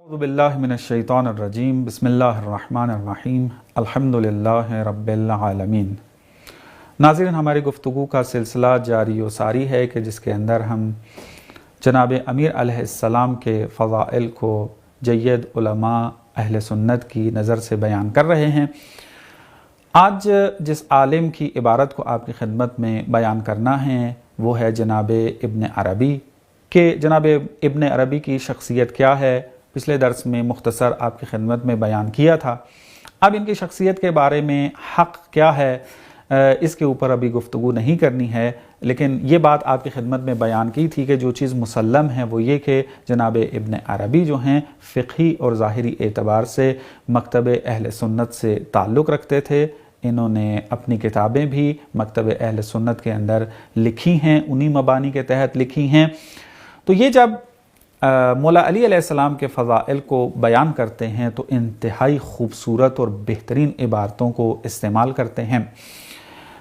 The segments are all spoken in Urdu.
اعوذ باللہ من الشیطان الرجیم بسم اللہ الرحمن الرحیم الحمدللہ رب العالمین۔ ناظرین، ہماری گفتگو کا سلسلہ جاری و ساری ہے کہ جس کے اندر ہم جناب امیر علیہ السلام کے فضائل کو جید علماء اہل سنت کی نظر سے بیان کر رہے ہیں۔ آج جس عالم کی عبارت کو آپ کی خدمت میں بیان کرنا ہے وہ ہے جناب ابن عربی، کہ جناب ابن عربی کی شخصیت کیا ہے پچھلے درس میں مختصر آپ کی خدمت میں بیان کیا تھا۔ اب ان کی شخصیت کے بارے میں حق کیا ہے اس کے اوپر ابھی گفتگو نہیں کرنی ہے، لیکن یہ بات آپ کی خدمت میں بیان کی تھی کہ جو چیز مسلم ہے وہ یہ کہ جناب ابن عربی جو ہیں فقہی اور ظاہری اعتبار سے مکتب اہل سنت سے تعلق رکھتے تھے۔ انہوں نے اپنی کتابیں بھی مکتب اہل سنت کے اندر لکھی ہیں، انہی مبانی کے تحت لکھی ہیں۔ تو یہ جب مولا علی علیہ السلام کے فضائل کو بیان کرتے ہیں تو انتہائی خوبصورت اور بہترین عبارتوں کو استعمال کرتے ہیں۔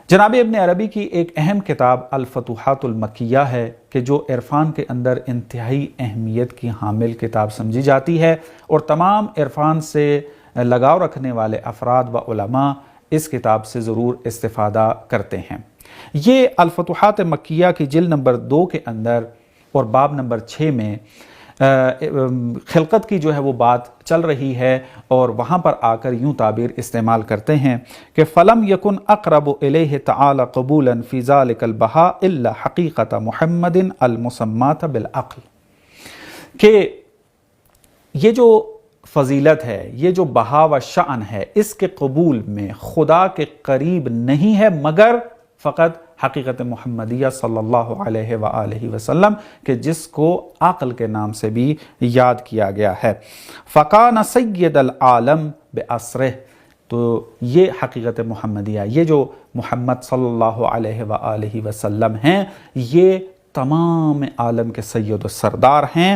جناب ابن عربی کی ایک اہم کتاب الفتوحات المکیہ ہے کہ جو عرفان کے اندر انتہائی اہمیت کی حامل کتاب سمجھی جاتی ہے، اور تمام عرفان سے لگاؤ رکھنے والے افراد و علماء اس کتاب سے ضرور استفادہ کرتے ہیں۔ یہ الفتوحات مکیہ کی جلد نمبر 2 کے اندر اور باب نمبر 6 میں خلقت کی جو ہے وہ بات چل رہی ہے، اور وہاں پر آ کر یوں تعبیر استعمال کرتے ہیں کہ فَلَمْ يَكُنْ أَقْرَبُ إِلَيْهِ تَعَالَى قَبُولًا فِي ذَلِكَ الْبَهَاءِ إِلَّا حَقِيقَةَ مُحَمَّدٍ الْمُسَمَّاةَ بِالْعَقْلِ، کہ یہ جو فضیلت ہے، یہ جو بہا و شأن ہے، اس کے قبول میں خدا کے قریب نہیں ہے مگر فقط حقیقت محمدیہ صلی اللہ علیہ وآلہ وسلم، کہ جس کو عقل کے نام سے بھی یاد کیا گیا ہے۔ فَقَانَ سَيِّدَ الْعَالَمِ بِأَسْرِهِ، تو یہ حقیقت محمدیہ، یہ جو محمد صلی اللہ علیہ وآلہ وسلم ہیں، یہ تمام عالم کے سید و سردار ہیں۔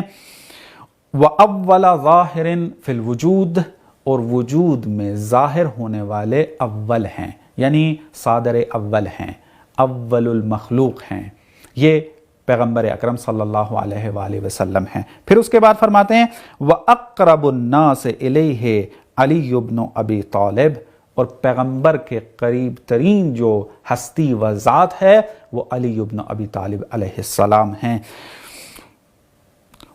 وَأَوَّلَ ظَاهِرٍ فِي الْوُجُودِ، اور وجود میں ظاہر ہونے والے اول ہیں، یعنی صادر اول ہیں، اول المخلوق ہیں، یہ پیغمبر اکرم صلی اللہ علیہ وآلہ وسلم ہیں۔ پھر اس کے بعد فرماتے ہیں وَأَقْرَبُ النَّاسِ إِلَيْهِ عَلِيُّ بْنُ أَبِي طالب، اور پیغمبر کے قریب ترین جو ہستی و ذات ہے وہ علی بن ابی طالب علیہ السلام ہیں۔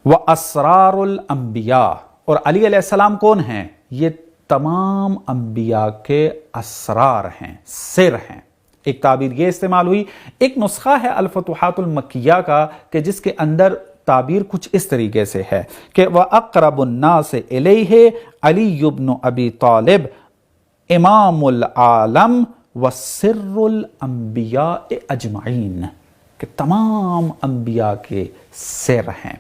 وَأَسْرَارُ الْأَنْبِيَاءِ، اور علی علیہ السلام کون ہیں؟ یہ تمام انبیاء کے اسرار ہیں، سر ہیں۔ ایک تعبیر یہ استعمال ہوئی۔ ایک نسخہ ہے الفتوحات المکیہ کا کہ جس کے اندر تعبیر کچھ اس طریقے سے ہے کہ وَأَقْرَبُ النَّاسِ إِلَيْهِ عَلِيُّ بْنُ أَبِي طالب امام العالم وسر الانبیاء اجمعین، کہ تمام انبیاء کے سر ہیں،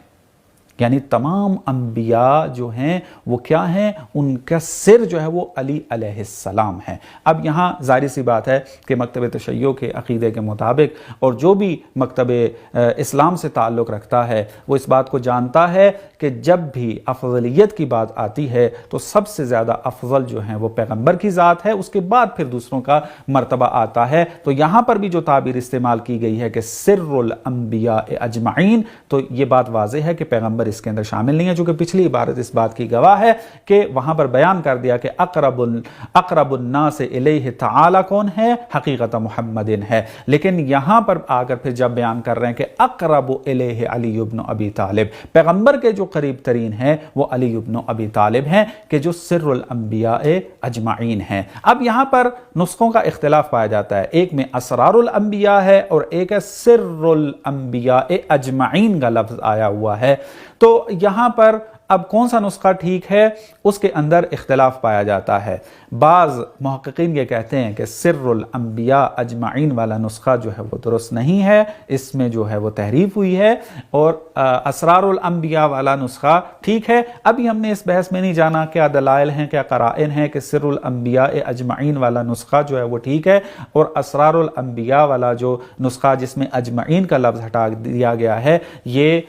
یعنی تمام انبیاء جو ہیں وہ کیا ہیں؟ ان کا سر جو ہے وہ علی علیہ السلام ہے۔ اب یہاں ظاہر سی بات ہے کہ مکتب تشیع کے عقیدے کے مطابق اور جو بھی مکتب اسلام سے تعلق رکھتا ہے وہ اس بات کو جانتا ہے کہ جب بھی افضلیت کی بات آتی ہے تو سب سے زیادہ افضل جو ہیں وہ پیغمبر کی ذات ہے، اس کے بعد پھر دوسروں کا مرتبہ آتا ہے۔ تو یہاں پر بھی جو تعبیر استعمال کی گئی ہے کہ سر الانبیاء اجمعین، تو یہ بات واضح ہے کہ پیغمبر اس کے اندر شامل نہیں ہے، چونکہ پچھلی عبارت اس بات کی گواہ ہے کہ وہاں پر بیان کر دیا کہ اقرب الناس الیہ تعالی کون ہے؟ حقیقت محمد ہے، لیکن یہاں پر آ کر پھر جب بیان کر رہے ہیں کہ اقرب الیہ علی بن ابی طالب، پیغمبر کے جو قریب ترین ہیں وہ علی بن ابی طالب ہیں کہ جو سر الانبیاء اجمعین ہیں۔ اب یہاں پر نسخوں کا اختلاف پایا جاتا ہے، ایک میں اسرار الانبیاء ہے اور ایک ہے سر الانبیاء اجمعین کا لفظ آیا ہوا ہے۔ تو یہاں پر اب کون سا نسخہ ٹھیک ہے اس کے اندر اختلاف پایا جاتا ہے۔ بعض محققین یہ کہتے ہیں کہ سر الانبیاء اجمعین والا نسخہ جو ہے وہ درست نہیں ہے، اس میں جو ہے وہ تحریف ہوئی ہے، اور اسرار الانبیاء والا نسخہ ٹھیک ہے۔ ابھی ہم نے اس بحث میں نہیں جانا کیا دلائل ہیں، کیا قرائن ہیں کہ سر الانبیاء اجمعین والا نسخہ جو ہے وہ ٹھیک ہے، اور اسرار الانبیاء والا جو نسخہ جس میں اجمعین کا لفظ ہٹا دیا گیا ہے یہ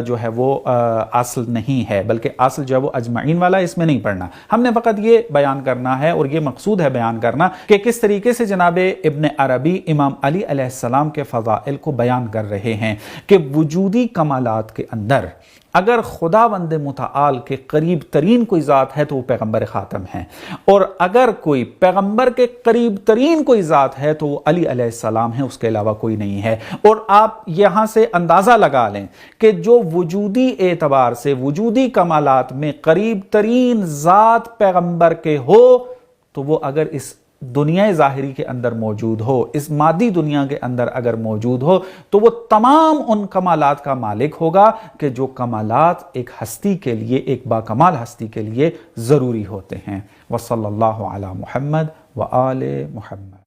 جو ہے وہ اصل نہیں ہے، بلکہ اصل جو ہے وہ اجمعین والا، اس میں نہیں پڑھنا۔ ہم نے فقط یہ بیان کرنا ہے اور یہ مقصود ہے بیان کرنا کہ کس طریقے سے جناب ابن عربی امام علی علیہ السلام کے فضائل کو بیان کر رہے ہیں کہ وجودی کمالات کے اندر اگر خداوند متعال کے قریب ترین کوئی ذات ہے تو وہ پیغمبر خاتم ہیں، اور اگر کوئی پیغمبر کے قریب ترین کوئی ذات ہے تو وہ علی علیہ السلام ہے، اس کے علاوہ کوئی نہیں ہے۔ اور آپ یہاں سے اندازہ لگا لیں کہ جو وجودی اعتبار سے، وجودی کمالات میں قریب ترین ذات پیغمبر کے ہو تو وہ اگر اس دنیا ظاہری کے اندر موجود ہو، اس مادی دنیا کے اندر اگر موجود ہو تو وہ تمام ان کمالات کا مالک ہوگا کہ جو کمالات ایک ہستی کے لیے، ایک باکمال ہستی کے لیے ضروری ہوتے ہیں۔ وصلی اللہ علی محمد وآل محمد۔